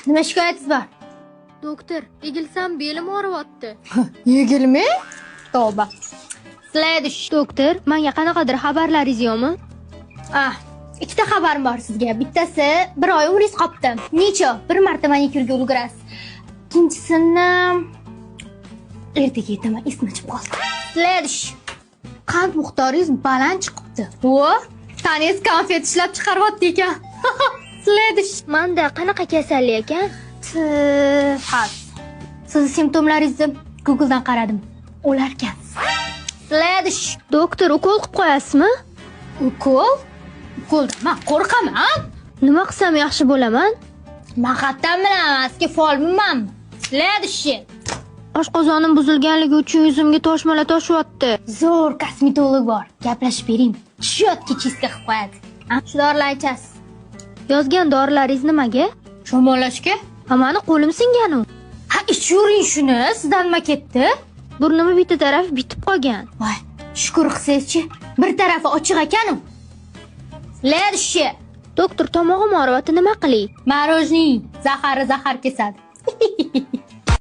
Nima shikoyatingiz bor? Doktor, egilsam belim og'riyapti. Yigilmi? Tavba. Следующий. Doktor, menga qanaqadir xabarlaringiz yo'qmi? Ikkita xabarim bor sizga. Bittasi 1 oy umringiz qolibdi. Necha? Bir marta manikyurga ulgurasiz. Ikkinchisini ertaga aytaman, esimdan chiqib qoldi. Следующий. Qand miqdoringiz baland chiqibdi. Vo, tanangiz konfet ishlab chiqaryapti ekan. Следующий. Menda qanaqa kasallik ekan? Xas. Siz simptomlaringizni Googledan qaradim. O'larkansiz. Следующий. Doktor, ukol qilib qo'yasizmi? Ukol? Ukoldan men qo'rqaman. Nima qilsam yaxshi bo'laman? Men qattan bilaman, sizga folmanmi? Следующий. Oshqozonim buzilganligi uchun yuzimga toshmalar toshyapti. Zo'r kosmetolog bor. Gaplashib bering. Shotga chiska qilib qo'yadi. Shu dorilarni ichasiz. Yozgan dorilaringiz nimaga? Shamollashga? Mani qo'lim singan-u. Ha, ichuring shuni. Sizdan nima ketdi? Burnimni bitta tarafi bitib qolgan. Voy, shukr qilsangiz-chi. Bir tarafi ochiq ekan-u. Следующий. Doktor, tomog'im og'riyapti, nima qilay? Marojniy zahar kesadi.